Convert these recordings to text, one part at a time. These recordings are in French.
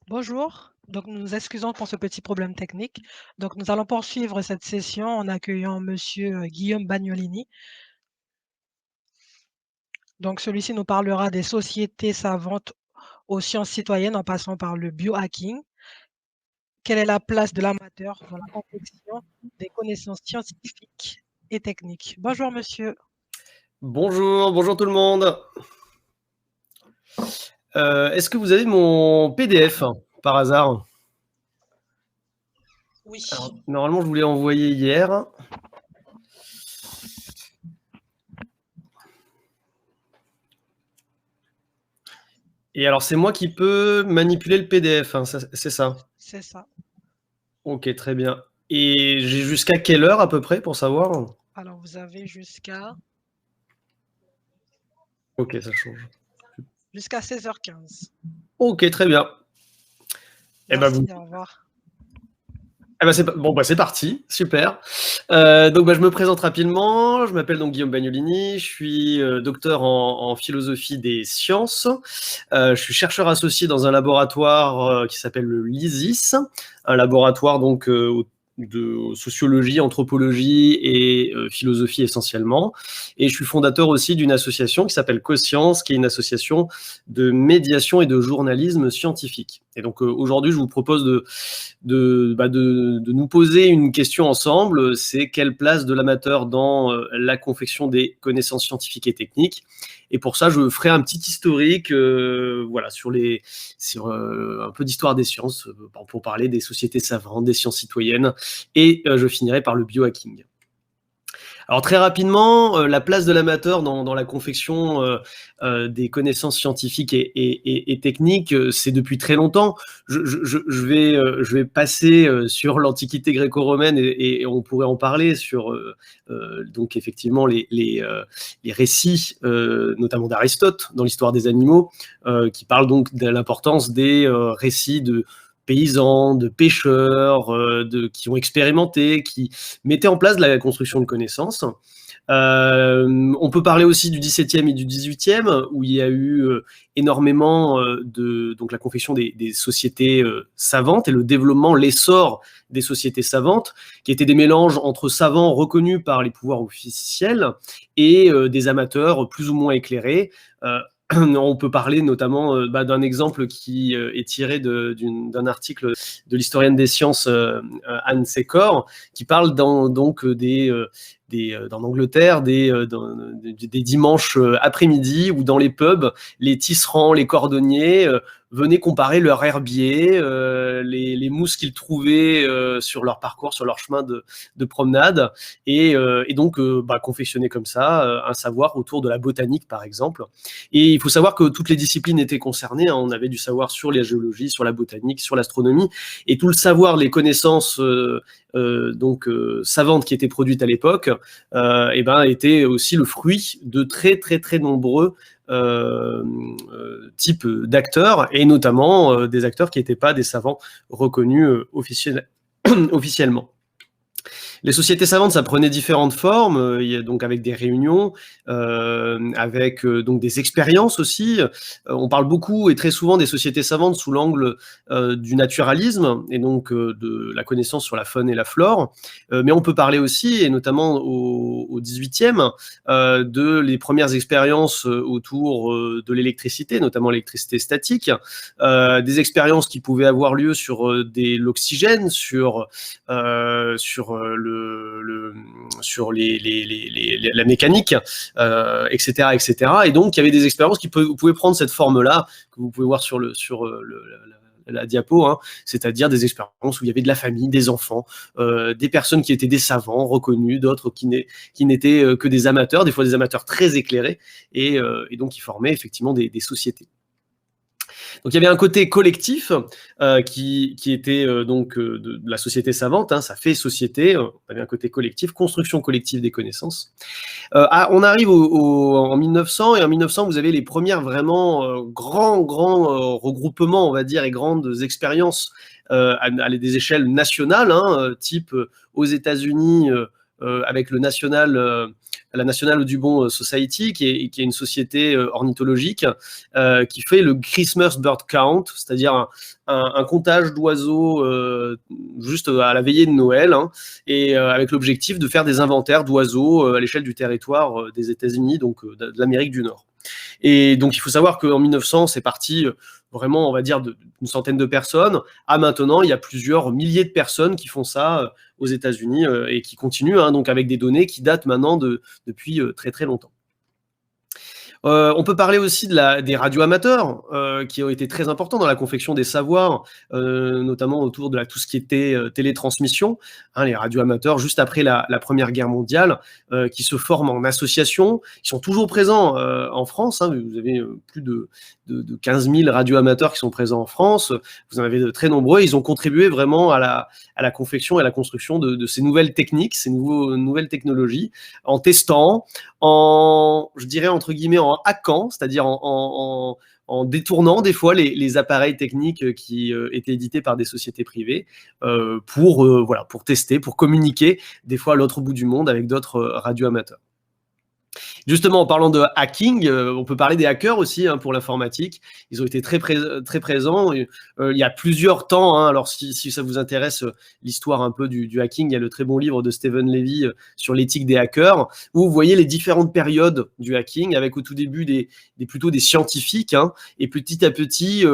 Bonjour, donc nous nous excusons pour ce petit problème technique. Donc nous allons poursuivre cette session en accueillant monsieur, Guillaume Bagnolini. Donc celui-ci nous parlera des sociétés savantes aux sciences citoyennes en passant par le biohacking. Quelle est la place de l'amateur dans la confection des connaissances scientifiques et techniques? Bonjour monsieur. Bonjour, bonjour tout le monde. Est-ce que vous avez mon PDF par hasard? Oui. Alors, normalement, je vous l'ai envoyé hier. Et alors, c'est moi qui peux manipuler le PDF, hein, c'est ça? C'est ça. Ok, très bien. Et j'ai jusqu'à quelle heure à peu près pour savoir? Alors vous avez jusqu'à Ok, ça change. 16h15. Ok, très bien. Eh ben, Merci, au revoir. c'est parti, super. Donc je me présente rapidement. Je m'appelle donc Guillaume Bagnolini. Je suis docteur en philosophie des sciences. Je suis chercheur associé dans un laboratoire qui s'appelle le LISIS, un laboratoire donc de sociologie, anthropologie et philosophie essentiellement. Et je suis fondateur aussi d'une association qui s'appelle CoScience, qui est une association de médiation et de journalisme scientifique. Et donc aujourd'hui, je vous propose de nous poser une question ensemble, c'est quelle place de l'amateur dans la confection des connaissances scientifiques et techniques. Et pour ça, je ferai un petit historique voilà, sur un peu d'histoire des sciences, pour parler des sociétés savantes, des sciences citoyennes, et je finirai par le biohacking. Alors très rapidement, la place de l'amateur dans la confection des connaissances scientifiques et techniques, c'est depuis très longtemps. Je vais passer sur l'Antiquité gréco-romaine et on pourrait en parler sur donc effectivement les récits, notamment d'Aristote dans l'histoire des animaux, qui parlent donc de l'importance des récits de paysans, de pêcheurs, qui ont expérimenté, qui mettaient en place de la construction de connaissances. On peut parler aussi du XVIIe et du XVIIIe, où il y a eu énormément donc la confection des sociétés savantes et le développement, l'essor des sociétés savantes, qui étaient des mélanges entre savants reconnus par les pouvoirs officiels et des amateurs plus ou moins éclairés. On peut parler notamment d'un exemple qui est tiré d'un article de l'historienne des sciences Anne Secor, qui parle donc dans Angleterre, des dimanches après-midi où dans les pubs, les tisserands, les cordonniers venaient comparer leur herbier, les mousses qu'ils trouvaient sur leur parcours, sur leur chemin de promenade, et donc confectionner comme ça un savoir autour de la botanique, par exemple. Et il faut savoir que toutes les disciplines étaient concernées, hein. On avait du savoir sur la géologie, sur la botanique, sur l'astronomie, et tout le savoir, les connaissances savantes qui étaient produites à l'époque, était aussi le fruit de très très très nombreux types d'acteurs, et notamment des acteurs qui n'étaient pas des savants reconnus officiellement. Les sociétés savantes, ça prenait différentes formes, donc avec des réunions, avec donc des expériences aussi. On parle beaucoup et très souvent des sociétés savantes sous l'angle du naturalisme et donc de la connaissance sur la faune et la flore. Mais on peut parler aussi, et notamment au 18e, de les premières expériences autour de l'électricité, notamment l'électricité statique, des expériences qui pouvaient avoir lieu sur l'oxygène, sur la mécanique, etc., etc. Et donc, il y avait des expériences qui pouvaient prendre cette forme-là, que vous pouvez voir sur la diapo, hein, c'est-à-dire des expériences où il y avait de la famille, des enfants, des personnes qui étaient des savants reconnus, d'autres qui n'étaient que des amateurs, des fois des amateurs très éclairés, et donc qui formaient effectivement des sociétés. Donc il y avait un côté collectif qui était de la société savante, hein, ça fait société, on avait un côté collectif, construction collective des connaissances. On arrive en 1900, et en 1900 vous avez les premières vraiment grands regroupements, on va dire, et grandes expériences à des échelles nationales, hein, type aux États-Unis, avec la National Audubon Society, qui est une société ornithologique, qui fait le Christmas Bird Count, c'est-à-dire un comptage d'oiseaux juste à la veillée de Noël, hein, et avec l'objectif de faire des inventaires d'oiseaux à l'échelle du territoire des États-Unis, donc de l'Amérique du Nord. Et donc il faut savoir qu'en 1900, c'est parti vraiment, on va dire, d'une centaine de personnes, à maintenant, il y a plusieurs milliers de personnes qui font ça aux États-Unis et qui continuent, hein, donc avec des données qui datent maintenant depuis très très longtemps. On peut parler aussi des radioamateurs qui ont été très importants dans la confection des savoirs, notamment autour de tout ce qui était télétransmission. Hein, les radioamateurs, juste après la Première Guerre mondiale, qui se forment en association. Ils sont toujours présents en France. Hein, vous avez plus de 15 000 radioamateurs qui sont présents en France. Vous en avez de très nombreux. Ils ont contribué vraiment à la confection et à la construction de ces nouvelles techniques, ces nouvelles technologies, en testant, je dirais entre guillemets, en hackant, c'est-à-dire en détournant des fois les appareils techniques qui étaient édités par des sociétés privées pour tester, pour communiquer des fois à l'autre bout du monde avec d'autres radioamateurs. Justement, en parlant de hacking, on peut parler des hackers aussi, hein, pour l'informatique. Ils ont été très présents. Il y a plusieurs temps. Hein, alors, si ça vous intéresse, l'histoire un peu du hacking, il y a le très bon livre de Steven Levy sur l'éthique des hackers, où vous voyez les différentes périodes du hacking, avec au tout début plutôt des scientifiques, hein, et petit à petit,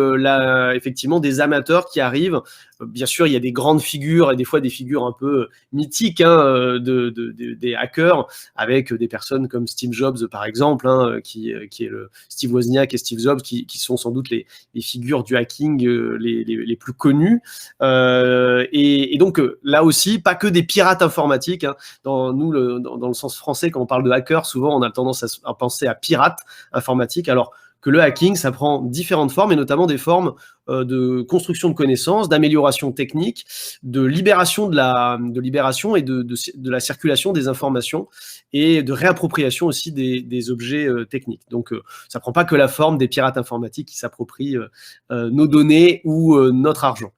effectivement, des amateurs qui arrivent. Bien sûr, il y a des grandes figures et des fois des figures un peu mythiques, hein, des hackers, avec des personnes comme Steve Jobs, par exemple, hein, qui est le Steve Wozniak et Steve Jobs, qui sont sans doute les figures du hacking les plus connues. Et donc, là aussi, pas que des pirates informatiques. Hein. Dans le sens français, quand on parle de hacker, souvent, on a tendance à penser à pirates informatiques. Alors que le hacking, ça prend différentes formes, et notamment des formes de construction de connaissances, d'amélioration technique, de libération et de la circulation des informations, et de réappropriation aussi des objets techniques. Donc, ça prend pas que la forme des pirates informatiques qui s'approprient nos données ou notre argent.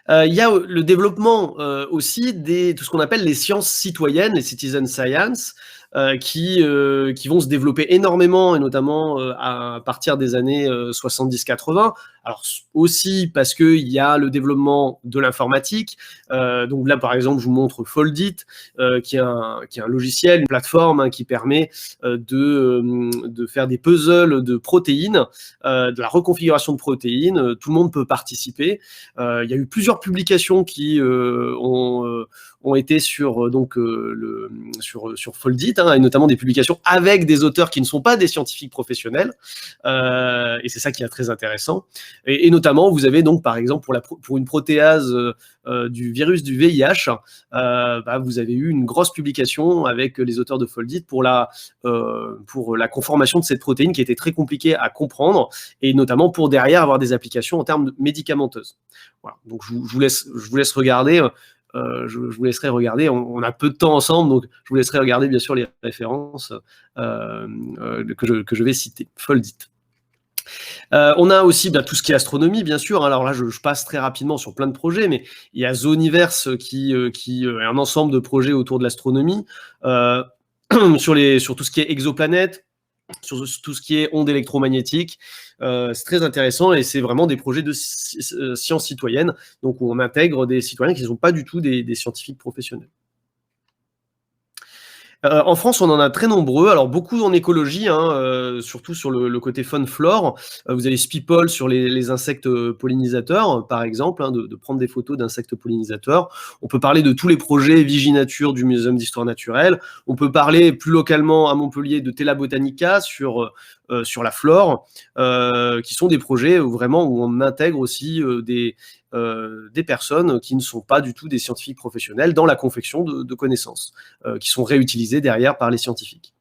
Il y a le développement aussi tout ce qu'on appelle les sciences citoyennes, les citizen science, qui vont se développer énormément, et notamment à partir des années 70-80. Alors aussi parce qu'il y a le développement de l'informatique. Donc là, par exemple, je vous montre Foldit, qui est un logiciel, une plateforme, hein, qui permet de faire des puzzles de protéines, de la reconfiguration de protéines. Tout le monde peut participer. Il y a eu plusieurs publications qui ont été sur Foldit, hein, et notamment des publications avec des auteurs qui ne sont pas des scientifiques professionnels, et c'est ça qui est très intéressant. Et notamment, vous avez donc, par exemple, pour une protéase du virus du VIH, vous avez eu une grosse publication avec les auteurs de Foldit pour la conformation de cette protéine, qui était très compliquée à comprendre, et notamment pour derrière avoir des applications en termes médicamenteuses. Voilà. Donc je vous laisse regarder. Je vous laisserai regarder. On a peu de temps ensemble, donc je vous laisserai regarder bien sûr les références que je vais citer. Foldit. On a aussi tout ce qui est astronomie, bien sûr. Alors là, je passe très rapidement sur plein de projets, mais il y a Zooniverse qui est un ensemble de projets autour de l'astronomie, sur tout ce qui est exoplanètes, sur tout ce qui est ondes électromagnétiques. C'est très intéressant, et c'est vraiment des projets de sciences citoyennes, donc où on intègre des citoyens qui ne sont pas du tout des scientifiques professionnels. En France, on en a très nombreux. Alors, beaucoup en écologie, hein, surtout sur le côté fun flore. Vous avez Speople sur les insectes pollinisateurs, par exemple, hein, de prendre des photos d'insectes pollinisateurs. On peut parler de tous les projets Viginature du Muséum d'Histoire Naturelle. On peut parler plus localement à Montpellier de Tela Botanica sur la flore, qui sont des projets où on intègre aussi des personnes qui ne sont pas du tout des scientifiques professionnels dans la confection de connaissances, qui sont réutilisées derrière par les scientifiques.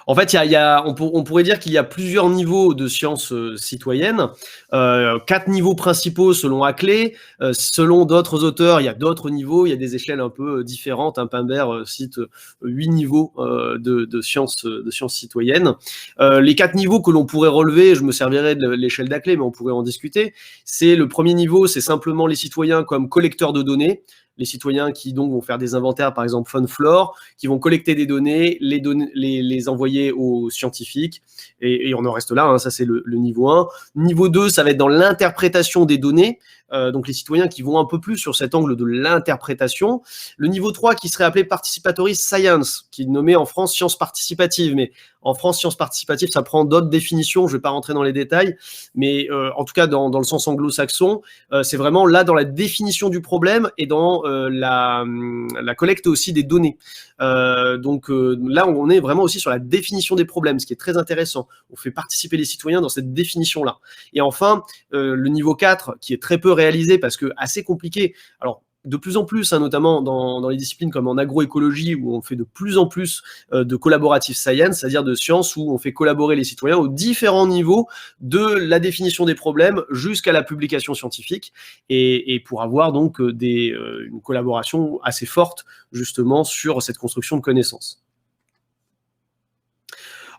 En fait, on pourrait dire qu'il y a plusieurs niveaux de sciences citoyennes, 4 niveaux principaux selon Hackley. Selon d'autres auteurs, il y a d'autres niveaux, il y a des échelles un peu différentes. Pimbert cite 8 niveaux de sciences citoyennes. Les 4 niveaux que l'on pourrait relever, je me servirai de l'échelle d'Hackley, mais on pourrait en discuter. C'est le premier niveau, c'est simplement les citoyens comme collecteurs de données. les citoyens qui donc vont faire des inventaires, par exemple FunFlore, qui vont collecter des données, les envoyer aux scientifiques, et on en reste là, hein, ça c'est le niveau 1. Niveau 2, ça va être dans l'interprétation des données, donc les citoyens qui vont un peu plus sur cet angle de l'interprétation. Le niveau 3 qui serait appelé Participatory Science, qui est nommé en France sciences participatives, mais en France, sciences participatives, ça prend d'autres définitions, je ne vais pas rentrer dans les détails, mais en tout cas dans le sens anglo-saxon, c'est vraiment là dans la définition du problème et dans la collecte aussi des données. Donc là, on est vraiment aussi sur la définition des problèmes, ce qui est très intéressant. On fait participer les citoyens dans cette définition-là. Et enfin, le niveau 4, qui est très peu réalisé parce que assez compliqué. Alors, de plus en plus, hein, notamment dans les disciplines comme en agroécologie, où on fait de plus en plus de collaborative science, c'est-à-dire de sciences où on fait collaborer les citoyens aux différents niveaux de la définition des problèmes jusqu'à la publication scientifique, et pour avoir donc une collaboration assez forte justement sur cette construction de connaissances.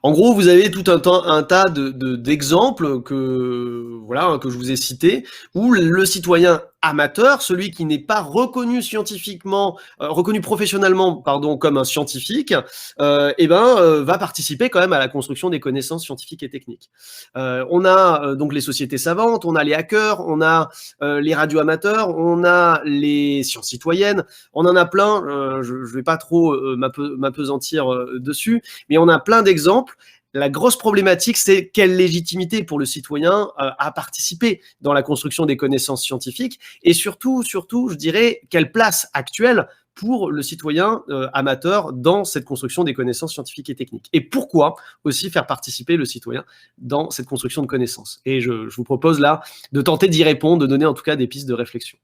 En gros, vous avez tout un tas d'exemples que je vous ai cités, où le citoyen amateur, celui qui n'est pas reconnu scientifiquement, reconnu professionnellement, pardon, comme un scientifique, va participer quand même à la construction des connaissances scientifiques et techniques. On a donc les sociétés savantes, on a les hackers, on a les radioamateurs, on a les sciences citoyennes, on en a plein. Je ne vais pas trop m'apesantir dessus, mais on a plein d'exemples. La grosse problématique, c'est quelle légitimité pour le citoyen à participer dans la construction des connaissances scientifiques, et surtout, je dirais, quelle place actuelle pour le citoyen amateur dans cette construction des connaissances scientifiques et techniques. Et pourquoi aussi faire participer le citoyen dans cette construction de connaissances. Et je vous propose là de tenter d'y répondre, de donner en tout cas des pistes de réflexion.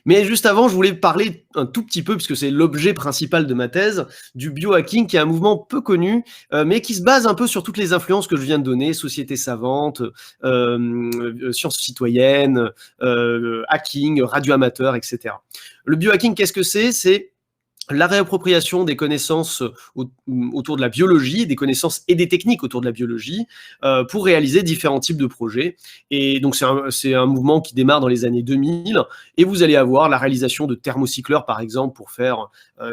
Mais juste avant, je voulais parler un tout petit peu, puisque c'est l'objet principal de ma thèse, du biohacking, qui est un mouvement peu connu, mais qui se base un peu sur toutes les influences que je viens de donner, société savante, sciences citoyennes, hacking, radioamateur, etc. Le biohacking, qu'est-ce que c'est ? C'est la réappropriation des connaissances autour de la biologie, des connaissances et des techniques autour de la biologie, pour réaliser différents types de projets. Et donc, c'est un mouvement qui démarre dans les années 2000, et vous allez avoir la réalisation de thermocycleurs, par exemple, pour faire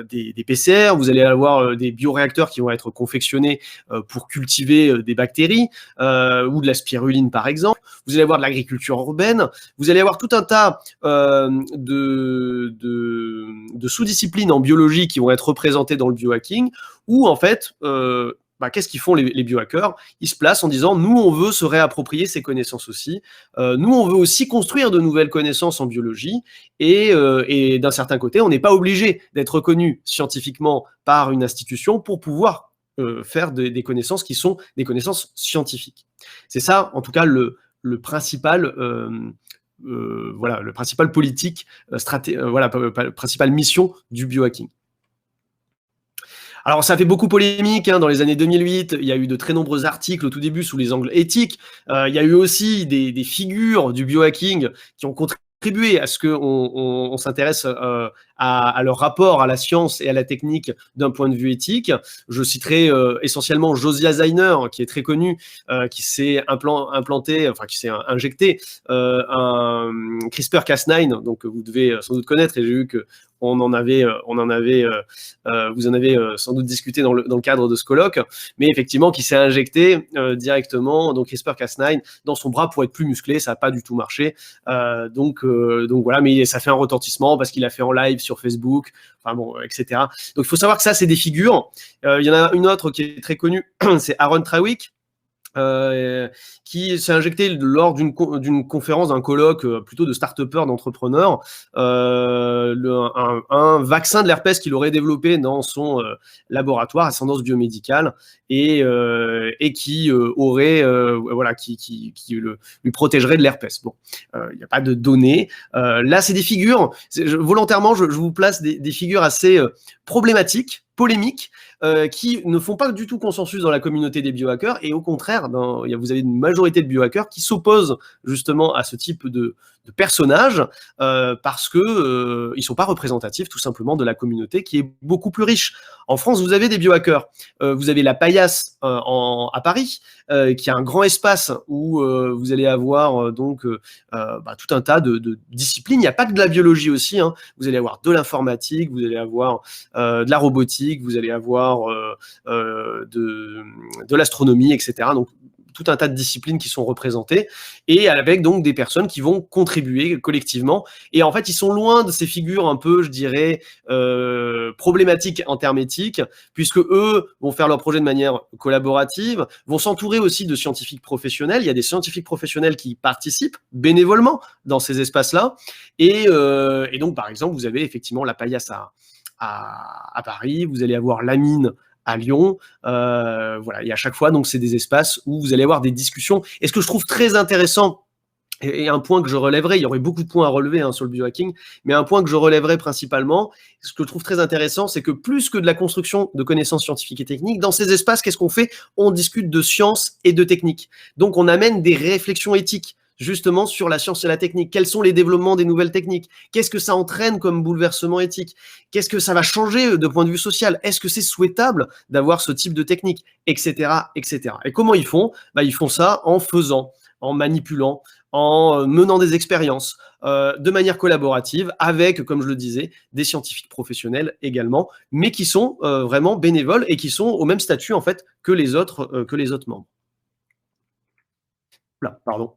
des PCR. Vous allez avoir des bioréacteurs qui vont être confectionnés pour cultiver des bactéries, ou de la spiruline, par exemple. Vous allez avoir de l'agriculture urbaine. Vous allez avoir tout un tas de sous-disciplines en biologie qui vont être représentées dans le biohacking, où en fait, qu'est-ce qu'ils font les biohackers ? Ils se placent en disant, nous, on veut se réapproprier ces connaissances aussi. Nous, on veut aussi construire de nouvelles connaissances en biologie. Et d'un certain côté, on n'est pas obligé d'être reconnu scientifiquement par une institution pour pouvoir faire des connaissances qui sont des connaissances scientifiques. C'est ça, en tout cas, le principal... le principal politique, principale mission du biohacking. Alors, ça fait beaucoup polémique, hein, dans les années 2008, il y a eu de très nombreux articles au tout début sous les angles éthiques. Il y a eu aussi des figures du biohacking qui ont contribué à ce qu'on s'intéresse à leur rapport à la science et à la technique d'un point de vue éthique. Je citerai essentiellement Josiah Zeiner, qui est très connu, qui s'est injecté un CRISPR-Cas9, donc vous devez sans doute connaître, et j'ai vu que vous en avez sans doute discuté dans le cadre de ce colloque, mais effectivement qui s'est injecté directement, donc CRISPR-Cas9, dans son bras pour être plus musclé. Ça n'a pas du tout marché, donc voilà, mais ça fait un retentissement parce qu'il a fait en live sur Facebook, etc. Donc il faut savoir que ça, c'est des figures. Il y en a une autre qui est très connue, c'est Aaron Trawick, qui s'est injecté lors d'une conférence, d'un colloque plutôt de start-upers, d'entrepreneurs, un vaccin de l'herpès qu'il aurait développé dans son laboratoire Ascendance Biomédicale, et qui aurait lui protégerait de l'herpès. Bon, il n'y a pas de données. Là, c'est des figures. Volontairement, je vous place des figures assez problématiques, polémiques, qui ne font pas du tout consensus dans la communauté des biohackers, et au contraire, vous avez une majorité de biohackers qui s'opposent justement à ce type de personnages parce que ils sont pas représentatifs tout simplement de la communauté qui est beaucoup plus riche. En France, vous avez des biohackers. Vous avez la Paillasse à Paris, qui a un grand espace où vous allez avoir tout un tas de disciplines. Il n'y a pas que de la biologie aussi, hein. Vous allez avoir de l'informatique, vous allez avoir de la robotique, vous allez avoir de l'astronomie, etc. Donc, tout un tas de disciplines qui sont représentées, et avec donc des personnes qui vont contribuer collectivement. Et en fait, ils sont loin de ces figures un peu, je dirais, problématiques en termes éthiques, puisque eux vont faire leur projet de manière collaborative, vont s'entourer aussi de scientifiques professionnels. Il y a des scientifiques professionnels qui participent bénévolement dans ces espaces-là. Et donc, par exemple, vous avez effectivement la Paillasse à Paris, vous allez avoir la Mine à Lyon, voilà, et à chaque fois, donc c'est des espaces où vous allez avoir des discussions. Et ce que je trouve très intéressant, et un point que je relèverai, il y aurait beaucoup de points à relever sur le biohacking, mais un point que je relèverai principalement, ce que je trouve très intéressant, c'est que plus que de la construction de connaissances scientifiques et techniques, dans ces espaces, qu'est-ce qu'on fait? On discute de science et de technique. Donc on amène des réflexions éthiques justement sur la science et la technique. Quels sont les développements des nouvelles techniques? Qu'est-ce que ça entraîne comme bouleversement éthique? Qu'est-ce que ça va changer de point de vue social? Est-ce que c'est souhaitable d'avoir ce type de technique? Etc., etc. Et comment ils font? Ils font ça en faisant, en manipulant, en menant des expériences de manière collaborative avec, comme je le disais, des scientifiques professionnels également, mais qui sont vraiment bénévoles et qui sont au même statut en fait que les autres membres. Là, pardon.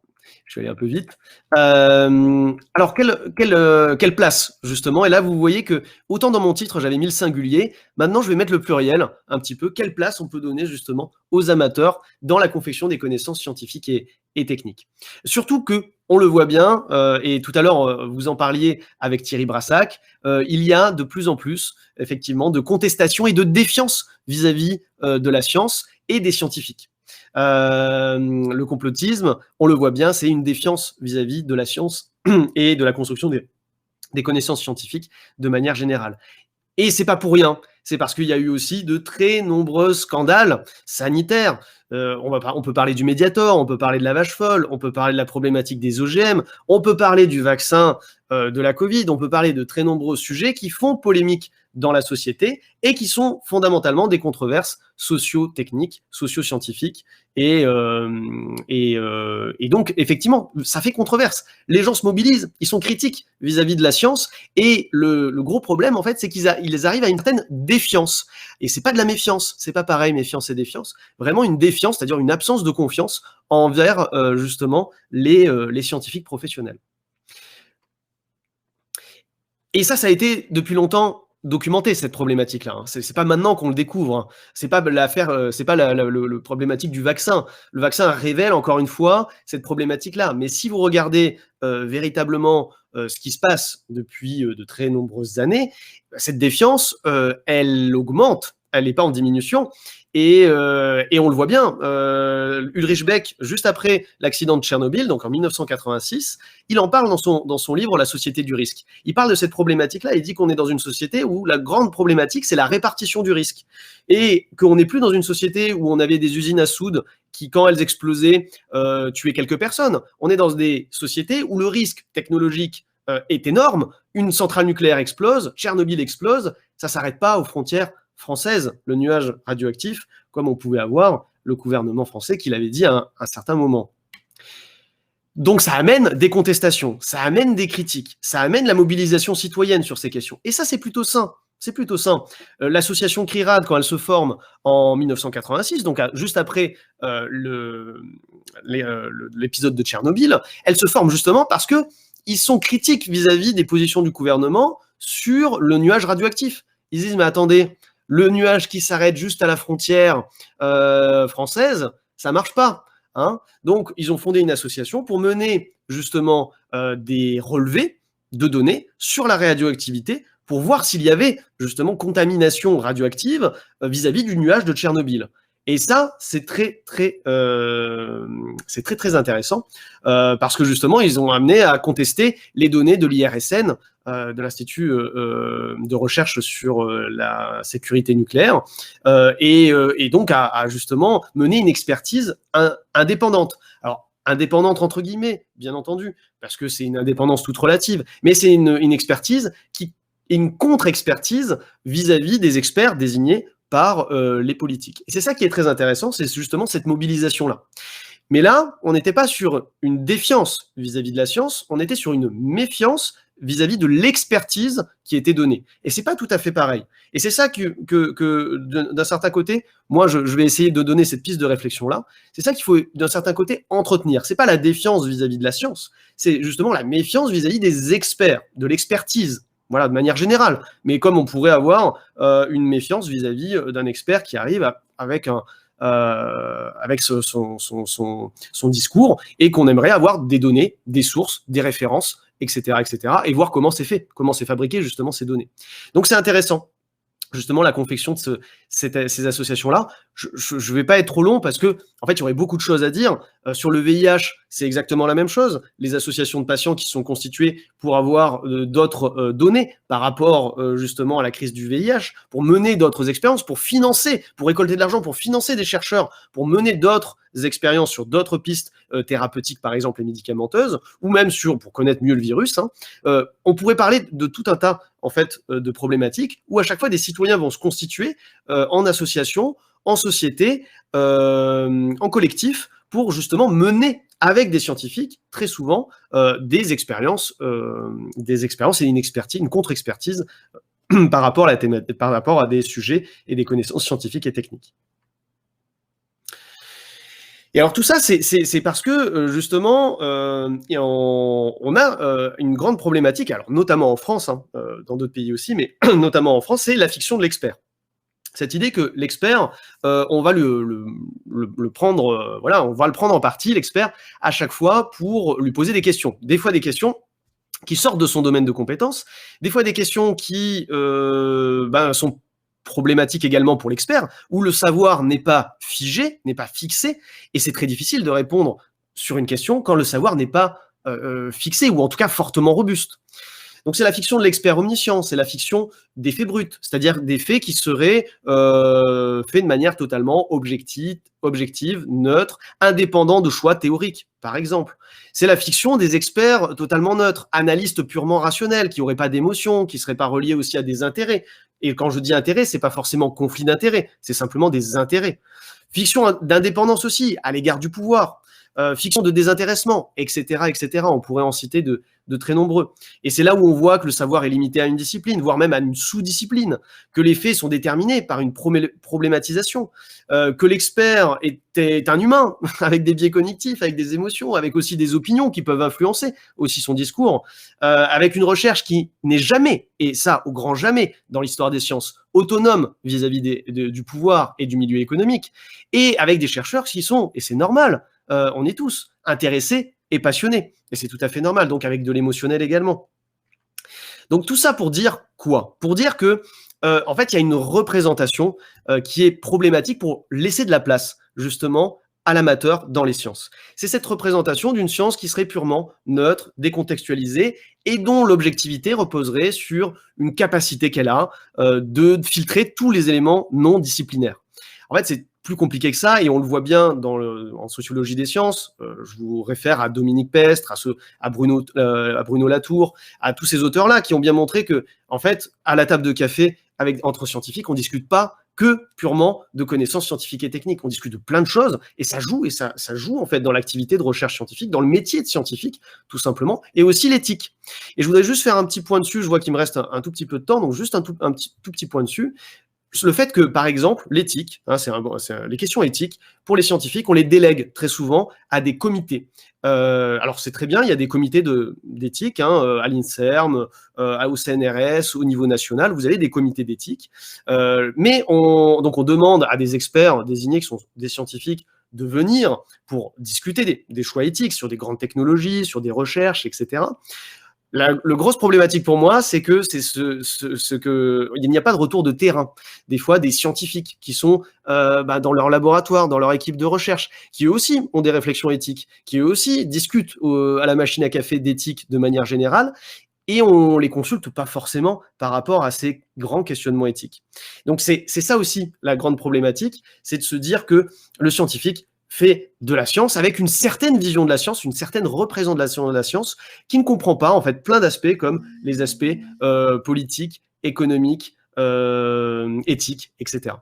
Je suis allé un peu vite. Alors, quelle place, justement? Et là, vous voyez que, autant dans mon titre, j'avais mis le singulier, maintenant, je vais mettre le pluriel, un petit peu. Quelle place on peut donner, justement, aux amateurs dans la confection des connaissances scientifiques et techniques? Surtout que, on le voit bien, et tout à l'heure, vous en parliez avec Thierry Brassac, il y a de plus en plus, effectivement, de contestation et de défiance vis-à-vis de la science et des scientifiques. Le complotisme, on le voit bien, c'est une défiance vis-à-vis de la science et de la construction des connaissances scientifiques de manière générale. Et c'est pas pour rien, c'est parce qu'il y a eu aussi de très nombreux scandales sanitaires. On peut parler du Mediator, on peut parler de la vache folle, on peut parler de la problématique des OGM, on peut parler du vaccin de la Covid, on peut parler de très nombreux sujets qui font polémique dans la société et qui sont fondamentalement des controverses socio-techniques, socio-scientifiques. Et donc, effectivement, ça fait controverse. Les gens se mobilisent, ils sont critiques vis-à-vis de la science. Et le gros problème, en fait, c'est qu'ils arrivent à une certaine défiance. Et c'est pas de la méfiance, c'est pas pareil, méfiance et défiance. Vraiment une défiance, c'est-à-dire une absence de confiance envers, justement, les scientifiques professionnels. Et ça a été depuis longtemps documenté, cette problématique-là. C'est pas maintenant qu'on le découvre. C'est pas l'affaire, c'est pas le problématique du vaccin. Le vaccin révèle encore une fois cette problématique-là. Mais si vous regardez véritablement ce qui se passe depuis de très nombreuses années, cette défiance, elle augmente. Elle n'est pas en diminution. Et on le voit bien, Ulrich Beck, juste après l'accident de Tchernobyl, donc en 1986, il en parle dans son livre « La société du risque ». Il parle de cette problématique-là, il dit qu'on est dans une société où la grande problématique, c'est la répartition du risque. Et qu'on n'est plus dans une société où on avait des usines à soude qui, quand elles explosaient, tuaient quelques personnes. On est dans des sociétés où le risque technologique est énorme. Une centrale nucléaire explose, Tchernobyl explose, ça ne s'arrête pas aux frontières française, le nuage radioactif, comme on pouvait avoir le gouvernement français qui l'avait dit à un certain moment. Donc ça amène des contestations, ça amène des critiques, ça amène la mobilisation citoyenne sur ces questions. Et ça, c'est plutôt sain. C'est plutôt sain. L'association CRIRAD, quand elle se forme en 1986, donc juste après l'épisode de Tchernobyl, elle se forme justement parce qu'ils sont critiques vis-à-vis des positions du gouvernement sur le nuage radioactif. Ils disent, mais attendez, le nuage qui s'arrête juste à la frontière française, ça marche pas. Hein. Donc, ils ont fondé une association pour mener justement des relevés de données sur la radioactivité pour voir s'il y avait justement contamination radioactive vis-à-vis du nuage de Tchernobyl. Et ça, c'est très intéressant parce que justement, ils ont amené à contester les données de l'IRSN de l'Institut de recherche sur la sécurité nucléaire, et donc a justement mené une expertise indépendante. Alors, indépendante entre guillemets, bien entendu, parce que c'est une indépendance toute relative, mais c'est une expertise qui est une contre-expertise vis-à-vis des experts désignés par les politiques. Et c'est ça qui est très intéressant, c'est justement cette mobilisation-là. Mais là, on n'était pas sur une défiance vis-à-vis de la science, on était sur une méfiance vis-à-vis de l'expertise qui était donnée. Et c'est pas tout à fait pareil. Et c'est ça que d'un certain côté, moi, je vais essayer de donner cette piste de réflexion-là. C'est ça qu'il faut, d'un certain côté, entretenir. C'est pas la défiance vis-à-vis de la science, c'est justement la méfiance vis-à-vis des experts, de l'expertise. Voilà, de manière générale. Mais comme on pourrait avoir une méfiance vis-à-vis d'un expert qui arrive avec son discours, et qu'on aimerait avoir des données, des sources, des références, etc., et voir comment c'est fait, comment c'est fabriqué justement ces données. Donc c'est intéressant, justement, la confection de ces associations-là. Je ne vais pas être trop long parce que, en fait, il y aurait beaucoup de choses à dire. Sur le VIH, c'est exactement la même chose. Les associations de patients qui sont constituées pour avoir d'autres données par rapport justement à la crise du VIH, pour mener d'autres expériences, pour financer, pour récolter de l'argent, pour financer des chercheurs, pour mener d'autres expériences sur d'autres pistes thérapeutiques, par exemple les médicamenteuses, ou même pour connaître mieux le virus. On pourrait parler de tout un tas en fait de problématiques où à chaque fois des citoyens vont se constituer en association, en société, en collectif, pour justement mener avec des scientifiques très souvent des expériences et une expertise, une contre-expertise par rapport à des sujets et des connaissances scientifiques et techniques. Et alors tout ça, c'est parce que justement, on a une grande problématique, alors notamment en France, dans d'autres pays aussi, mais notamment en France, c'est la fiction de l'expert. Cette idée que l'expert, on va le prendre, voilà, on va le prendre en partie, l'expert, à chaque fois pour lui poser des questions. Des fois des questions qui sortent de son domaine de compétences, des fois des questions qui sont problématiques également pour l'expert, où le savoir n'est pas figé, n'est pas fixé, et c'est très difficile de répondre sur une question quand le savoir n'est pas fixé, ou en tout cas fortement robuste. Donc c'est la fiction de l'expert omniscient, c'est la fiction des faits bruts, c'est-à-dire des faits qui seraient faits de manière totalement objective, neutre, indépendant de choix théoriques, par exemple. C'est la fiction des experts totalement neutres, analystes purement rationnels, qui n'auraient pas d'émotion, qui ne seraient pas reliés aussi à des intérêts. Et quand je dis intérêts, c'est pas forcément conflit d'intérêts, c'est simplement des intérêts. Fiction d'indépendance aussi, à l'égard du pouvoir. Fiction de désintéressement, etc., etc. On pourrait en citer de très nombreux. Et c'est là où on voit que le savoir est limité à une discipline, voire même à une sous-discipline, que les faits sont déterminés par une problématisation, que l'expert est un humain, avec des biais cognitifs, avec des émotions, avec aussi des opinions qui peuvent influencer aussi son discours, avec une recherche qui n'est jamais, et ça au grand jamais, dans l'histoire des sciences, autonome vis-à-vis du pouvoir et du milieu économique, et avec des chercheurs qui sont, et c'est normal, on est tous intéressés et passionnés. Et c'est tout à fait normal, donc avec de l'émotionnel également. Donc tout ça pour dire quoi? Pour dire que, en fait, il y a une représentation qui est problématique pour laisser de la place, justement, à l'amateur dans les sciences. C'est cette représentation d'une science qui serait purement neutre, décontextualisée, et dont l'objectivité reposerait sur une capacité qu'elle a de filtrer tous les éléments non disciplinaires. En fait, c'est plus compliqué que ça, et on le voit bien en sociologie des sciences. Je vous réfère à Dominique Pestre, à Bruno Latour, à tous ces auteurs-là qui ont bien montré que, en fait, à la table de café entre scientifiques, on ne discute pas que purement de connaissances scientifiques et techniques. On discute de plein de choses, et ça joue en fait dans l'activité de recherche scientifique, dans le métier de scientifique, tout simplement, et aussi l'éthique. Et je voudrais juste faire un petit point dessus. Je vois qu'il me reste un tout petit peu de temps, donc juste un tout petit point dessus. Le fait que, par exemple, l'éthique, les questions éthiques, pour les scientifiques, on les délègue très souvent à des comités. Alors c'est très bien, il y a des comités d'éthique, à l'INSERM, au CNRS, au niveau national, vous avez des comités d'éthique. Mais on demande à des experts désignés qui sont des scientifiques de venir pour discuter des choix éthiques sur des grandes technologies, sur des recherches, etc. La grosse problématique pour moi, c'est que il n'y a pas de retour de terrain. Des fois, des scientifiques qui sont dans leur laboratoire, dans leur équipe de recherche, qui eux aussi ont des réflexions éthiques, qui eux aussi discutent à la machine à café d'éthique de manière générale, et on les consulte pas forcément par rapport à ces grands questionnements éthiques. Donc c'est ça aussi la grande problématique, c'est de se dire que le scientifique fait de la science avec une certaine vision de la science, une certaine représentation de la science, qui ne comprend pas en fait plein d'aspects comme les aspects politiques, économiques, éthiques, etc.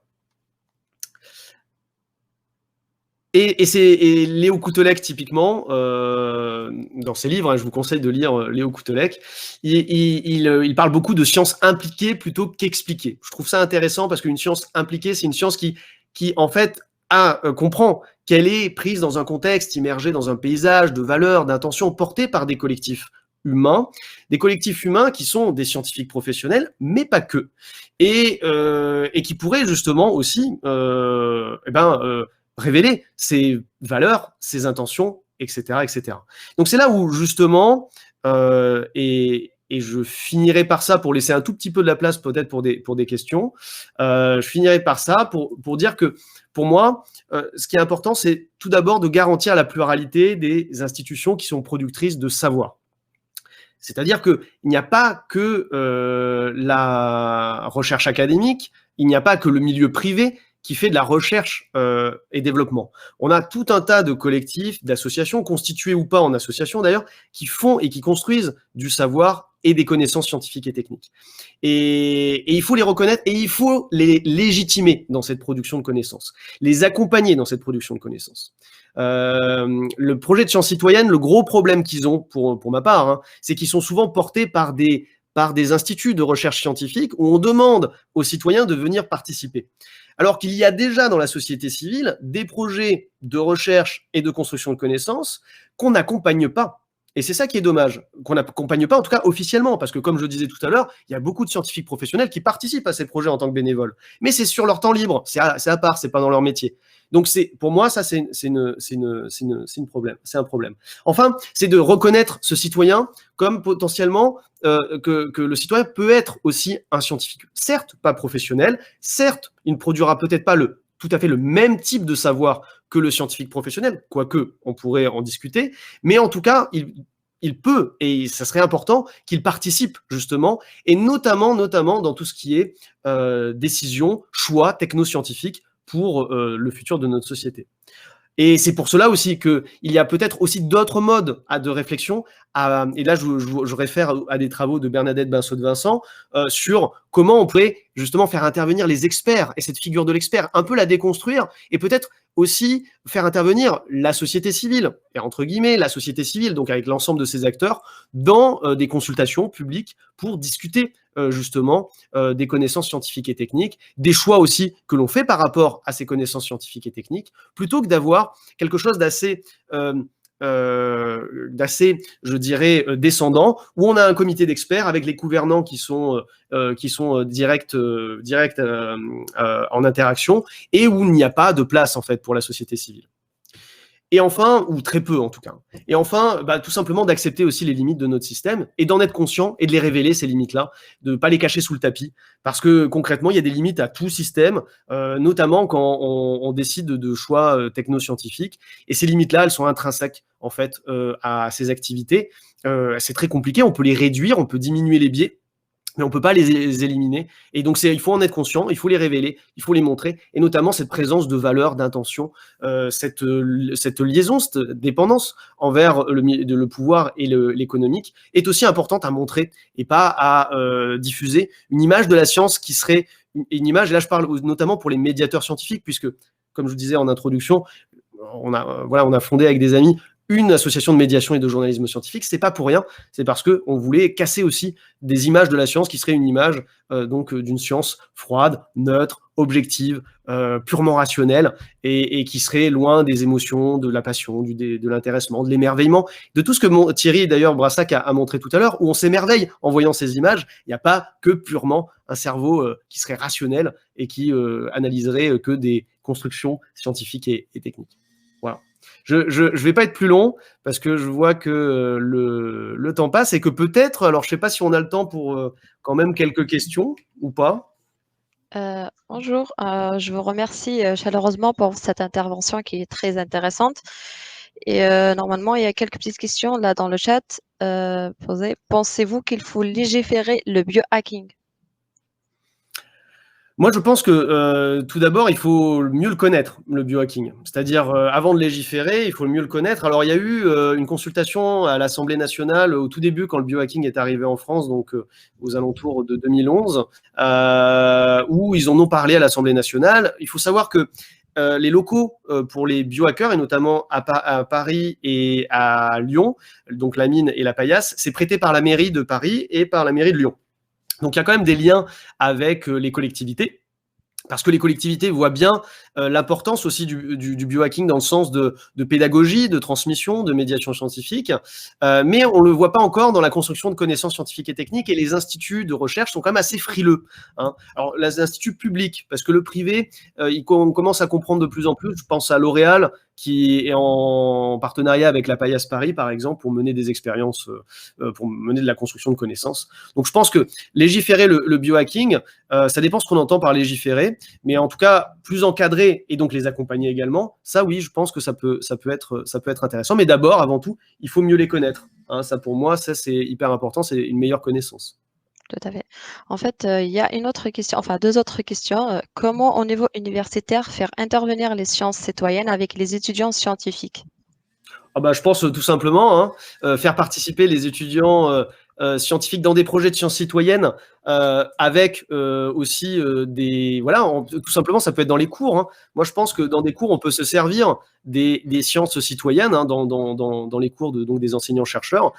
Et Léo Coutelec, typiquement, dans ses livres, je vous conseille de lire Léo Coutelec, il parle beaucoup de science impliquée plutôt qu'expliquée. Je trouve ça intéressant parce qu'une science impliquée, c'est une science qui en fait, comprend qu'elle est prise dans un contexte, immergée dans un paysage de valeurs, d'intentions portées par des collectifs humains qui sont des scientifiques professionnels, mais pas que, et qui pourraient justement aussi révéler ses valeurs, ses intentions, etc., etc. Donc c'est là où justement, et je finirai par ça pour laisser un tout petit peu de la place peut-être pour des questions. Je finirai par ça pour dire que pour moi, ce qui est important, c'est tout d'abord de garantir la pluralité des institutions qui sont productrices de savoir. C'est-à-dire qu'il n'y a pas que la recherche académique, il n'y a pas que le milieu privé qui fait de la recherche et développement. On a tout un tas de collectifs, d'associations, constitués ou pas en associations d'ailleurs, qui font et qui construisent du savoir et des connaissances scientifiques et techniques. Et il faut les reconnaître et il faut les légitimer dans cette production de connaissances, les accompagner dans cette production de connaissances. Le projet de science citoyenne, le gros problème qu'ils ont, pour ma part, hein, c'est qu'ils sont souvent portés par des instituts de recherche scientifique où on demande aux citoyens de venir participer. Alors qu'il y a déjà dans la société civile des projets de recherche et de construction de connaissances qu'on n'accompagne pas. Et c'est ça qui est dommage, qu'on n'accompagne pas, en tout cas officiellement, parce que comme je le disais tout à l'heure, il y a beaucoup de scientifiques professionnels qui participent à ces projets en tant que bénévoles. Mais c'est sur leur temps libre, c'est à part, c'est pas dans leur métier. Donc pour moi, ça c'est un problème. Enfin, c'est de reconnaître ce citoyen comme potentiellement que le citoyen peut être aussi un scientifique. Certes, pas professionnel, certes, il ne produira peut-être pas tout à fait le même type de savoir que le scientifique professionnel, quoique on pourrait en discuter, mais en tout cas, il peut, et ça serait important, qu'il participe justement, et notamment dans tout ce qui est décision, choix technoscientifiques pour le futur de notre société. Et c'est pour cela aussi qu'il y a peut-être aussi d'autres modes de réflexion, et là je réfère à des travaux de Bernadette Binceau de Vincent sur comment on pourrait justement faire intervenir les experts, et cette figure de l'expert, un peu la déconstruire, et peut-être aussi faire intervenir la société civile, et entre guillemets la société civile, donc avec l'ensemble de ces acteurs, dans des consultations publiques pour discuter justement des connaissances scientifiques et techniques, des choix aussi que l'on fait par rapport à ces connaissances scientifiques et techniques, plutôt que d'avoir quelque chose d'assez, je dirais, descendant, où on a un comité d'experts avec les gouvernants qui sont direct en interaction, et où il n'y a pas de place en fait pour la société civile. Et enfin, ou très peu en tout cas. Et enfin, tout simplement d'accepter aussi les limites de notre système et d'en être conscient et de les révéler, ces limites-là, de ne pas les cacher sous le tapis. Parce que concrètement, il y a des limites à tout système, notamment quand on décide de choix technoscientifiques. Et ces limites-là, elles sont intrinsèques en fait à ces activités. C'est très compliqué, on peut les réduire, on peut diminuer les biais, mais on ne peut pas les éliminer. Et donc, il faut en être conscient, il faut les révéler, il faut les montrer, et notamment cette présence de valeurs, d'intention, cette liaison, cette dépendance envers le pouvoir et l'économique est aussi importante à montrer, et pas à diffuser une image de la science qui serait une image, et là je parle notamment pour les médiateurs scientifiques, puisque, comme je vous disais en introduction, on a fondé avec des amis une association de médiation et de journalisme scientifique. C'est pas pour rien, c'est parce qu'on voulait casser aussi des images de la science qui seraient une image donc d'une science froide, neutre, objective, purement rationnelle, et qui serait loin des émotions, de la passion, de l'intéressement, de l'émerveillement, de tout ce que Thierry d'ailleurs Brassac a montré tout à l'heure, où on s'émerveille en voyant ces images. Il n'y a pas que purement un cerveau qui serait rationnel et qui analyserait que des constructions scientifiques et techniques. Voilà. Je vais pas être plus long parce que je vois que le temps passe et que peut-être, alors je sais pas si on a le temps pour quand même quelques questions ou pas. Bonjour, je vous remercie chaleureusement pour cette intervention qui est très intéressante. Et normalement, il y a quelques petites questions là dans le chat posées. Pensez-vous qu'il faut légiférer le biohacking? Moi, je pense que tout d'abord, il faut mieux le connaître, le biohacking. C'est-à-dire, avant de légiférer, il faut mieux le connaître. Alors, il y a eu une consultation à l'Assemblée nationale au tout début, quand le biohacking est arrivé en France, donc aux alentours de 2011, où ils en ont parlé à l'Assemblée nationale. Il faut savoir que les locaux pour les biohackers, et notamment à Paris et à Lyon, donc la mine et la paillasse, c'est prêté par la mairie de Paris et par la mairie de Lyon. Donc il y a quand même des liens avec les collectivités, parce que les collectivités voient bien l'importance aussi du biohacking dans le sens de pédagogie, de transmission, de médiation scientifique, mais on ne le voit pas encore dans la construction de connaissances scientifiques et techniques, et les instituts de recherche sont quand même assez frileux, hein. Alors les instituts publics, parce que le privé, on commence à comprendre de plus en plus, je pense à L'Oréal, qui est en partenariat avec la Paillasse Paris, par exemple, pour mener des expériences, pour mener de la construction de connaissances. Donc je pense que légiférer le biohacking, ça dépend ce qu'on entend par légiférer, mais en tout cas, plus encadrer et donc les accompagner également, ça oui, je pense que ça peut être intéressant. Mais d'abord, avant tout, il faut mieux les connaître, hein. Ça pour moi, ça c'est hyper important, c'est une meilleure connaissance. Tout à fait. En fait, il y a une autre question, enfin 2 autres questions. Comment, au niveau universitaire, faire intervenir les sciences citoyennes avec les étudiants scientifiques? Ah bah, je pense tout simplement, hein, faire participer les étudiants scientifiques dans des projets de sciences citoyennes, avec aussi tout simplement, ça peut être dans les cours, hein. Moi, je pense que dans des cours, on peut se servir des sciences citoyennes, hein, dans les cours donc des enseignants-chercheurs,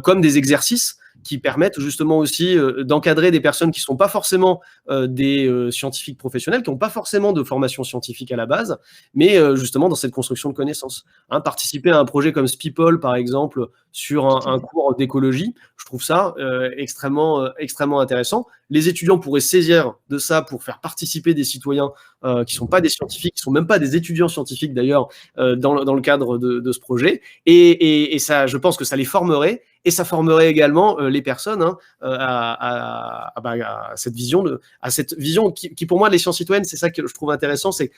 comme des exercices qui permettent justement aussi d'encadrer des personnes qui ne sont pas forcément des scientifiques professionnels, qui n'ont pas forcément de formation scientifique à la base, mais justement dans cette construction de connaissances, hein. Participer à un projet comme Spipol, par exemple, sur Tout à un fait. cours d'écologie, je trouve ça extrêmement intéressant. Les étudiants pourraient saisir de ça pour faire participer des citoyens qui ne sont pas des scientifiques, qui ne sont même pas des étudiants scientifiques d'ailleurs, dans le cadre de ce projet. Et ça, je pense que ça les formerait, et ça formerait également les personnes, hein, à cette vision qui, pour moi, les sciences citoyennes, c'est ça que je trouve intéressant, c'est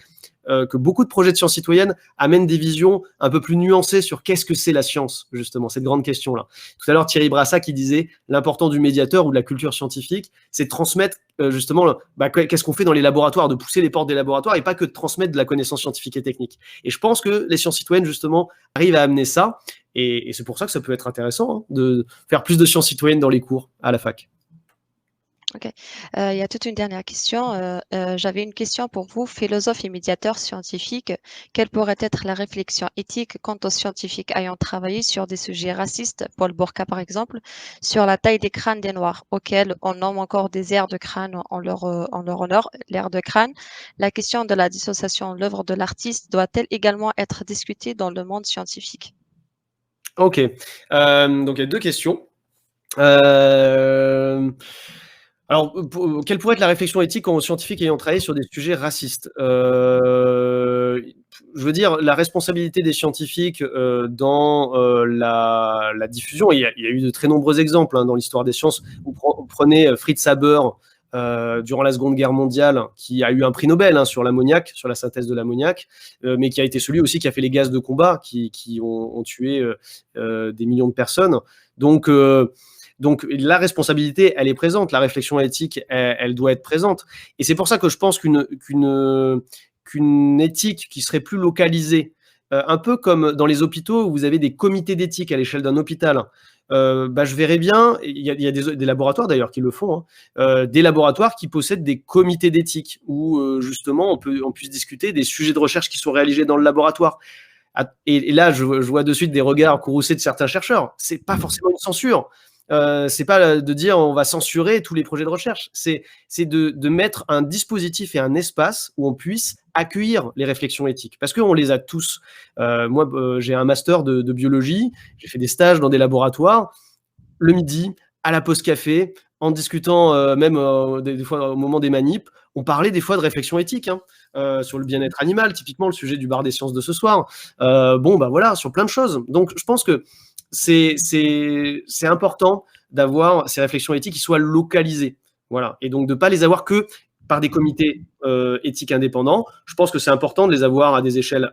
que beaucoup de projets de sciences citoyennes amènent des visions un peu plus nuancées sur qu'est-ce que c'est la science, justement, cette grande question-là. Tout à l'heure, Thierry Brassa qui disait l'important du médiateur ou de la culture scientifique, c'est de transmettre justement qu'est-ce qu'on fait dans les laboratoires, de pousser les portes des laboratoires, et pas que de transmettre de la connaissance scientifique et technique. Et je pense que les sciences citoyennes, justement, arrivent à amener ça, et c'est pour ça que ça peut être intéressant, hein, de faire plus de sciences citoyennes dans les cours à la fac. OK. Il y a toute une dernière question. J'avais une question pour vous, philosophe et médiateur scientifique. Quelle pourrait être la réflexion éthique quant aux scientifiques ayant travaillé sur des sujets racistes, Paul Bourqa par exemple, sur la taille des crânes des Noirs, auxquels on nomme encore des aires de crâne en leur honneur, l'aire de crâne. La question de la dissociation de l'œuvre de l'artiste doit-elle également être discutée dans le monde scientifique? Ok. Donc il y a deux questions. Alors, quelle pourrait être la réflexion éthique aux scientifiques ayant travaillé sur des sujets racistes? Je veux dire, la responsabilité des scientifiques dans la diffusion, il y a eu de très nombreux exemples, hein, dans l'histoire des sciences. Vous prenez Fritz Haber, durant la Seconde Guerre mondiale, qui a eu un prix Nobel, hein, sur l'ammoniac, sur la synthèse de l'ammoniac, mais qui a été celui aussi qui a fait les gaz de combat qui ont tué des millions de personnes. Donc la responsabilité, elle est présente, la réflexion éthique, elle doit être présente. Et c'est pour ça que je pense qu'une éthique qui serait plus localisée, un peu comme dans les hôpitaux où vous avez des comités d'éthique à l'échelle d'un hôpital, je verrais bien, il y a des laboratoires d'ailleurs qui le font, hein, des laboratoires qui possèdent des comités d'éthique où justement on puisse discuter des sujets de recherche qui sont réalisés dans le laboratoire. Et là, je vois de suite des regards courroucés de certains chercheurs. C'est pas forcément une censure. C'est pas de dire on va censurer tous les projets de recherche. C'est de mettre un dispositif et un espace où on puisse accueillir les réflexions éthiques. Parce qu'on les a tous. Moi, j'ai un master de biologie. J'ai fait des stages dans des laboratoires. Le midi, à la pause café, en discutant même des fois au moment des manips, on parlait des fois de réflexion éthique, hein, sur le bien-être animal, typiquement le sujet du bar des sciences de ce soir. Voilà, sur plein de choses. Donc, je pense que c'est important d'avoir ces réflexions éthiques qui soient localisées. Voilà. Et donc, de ne pas les avoir que par des comités éthiques indépendants. Je pense que c'est important de les avoir à des échelles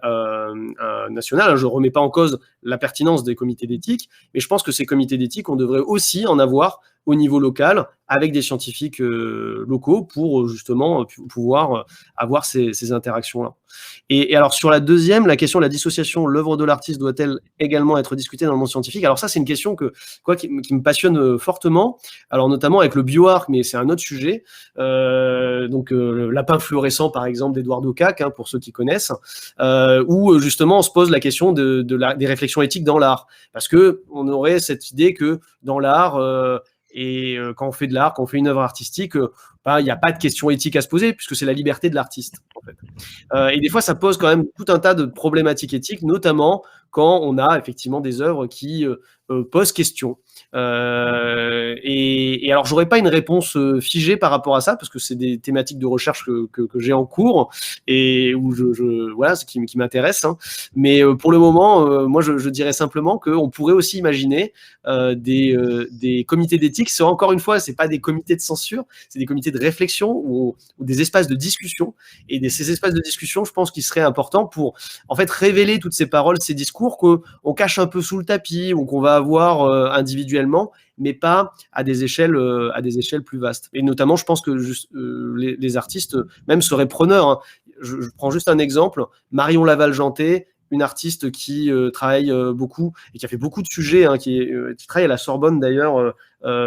nationales. Je ne remets pas en cause la pertinence des comités d'éthique, mais je pense que ces comités d'éthique, on devrait aussi en avoir au niveau local, avec des scientifiques locaux pour justement pouvoir avoir ces interactions-là. Et alors sur la deuxième, la question de la dissociation, l'œuvre de l'artiste doit-elle également être discutée dans le monde scientifique? Alors ça, c'est une question qui me passionne fortement, alors notamment avec le bioarc, mais c'est un autre sujet. Donc le lapin fluorescent, par exemple, d'Edouard Aucac, hein, pour ceux qui connaissent, où justement on se pose la question des réflexions éthiques dans l'art. Parce qu'on aurait cette idée que dans l'art, quand on fait de l'art, quand on fait une œuvre artistique, il n'y a pas de question éthique à se poser, puisque c'est la liberté de l'artiste, en fait. Et des fois, ça pose quand même tout un tas de problématiques éthiques, notamment quand on a effectivement des œuvres qui posent question. Et alors, j'aurais pas une réponse figée par rapport à ça, parce que c'est des thématiques de recherche que j'ai en cours et où voilà, ce qui m'intéresse. Hein. Mais pour le moment, moi, je dirais simplement qu'on pourrait aussi imaginer des comités d'éthique. C'est encore une fois, c'est pas des comités de censure, c'est des comités de réflexion ou des espaces de discussion. Et ces espaces de discussion, je pense qu'ils seraient importants pour en fait révéler toutes ces paroles, ces discours qu'on cache un peu sous le tapis ou qu'on va avoir individuellement, mais pas à des échelles plus vastes. Et notamment, je pense que les artistes même seraient preneurs. Hein. Je prends juste un exemple. Marion Laval-Jeantet, une artiste qui travaille beaucoup et qui a fait beaucoup de sujets, hein, qui travaille à la Sorbonne d'ailleurs,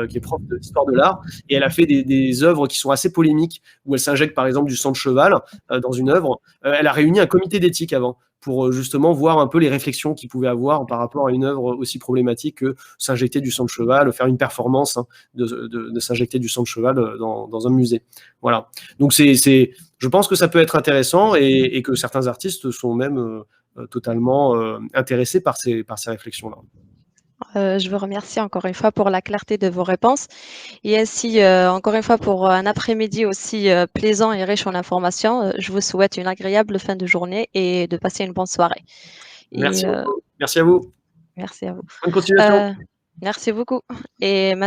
qui est prof d'histoire de l'art, et elle a fait des œuvres qui sont assez polémiques, où elle s'injecte par exemple du sang de cheval dans une œuvre. Elle a réuni un comité d'éthique avant, pour justement voir un peu les réflexions qu'il pouvait avoir par rapport à une œuvre aussi problématique que s'injecter du sang de cheval, faire une performance, hein, de s'injecter du sang de cheval dans un musée. Voilà. Donc je pense que ça peut être intéressant et que certains artistes sont même totalement intéressés par ces réflexions-là. Je vous remercie encore une fois pour la clarté de vos réponses et ainsi, encore une fois, pour un après-midi aussi plaisant et riche en informations. Je vous souhaite une agréable fin de journée et de passer une bonne soirée. Merci beaucoup. Merci à vous. Merci à vous. Bonne continuation. Merci beaucoup. Et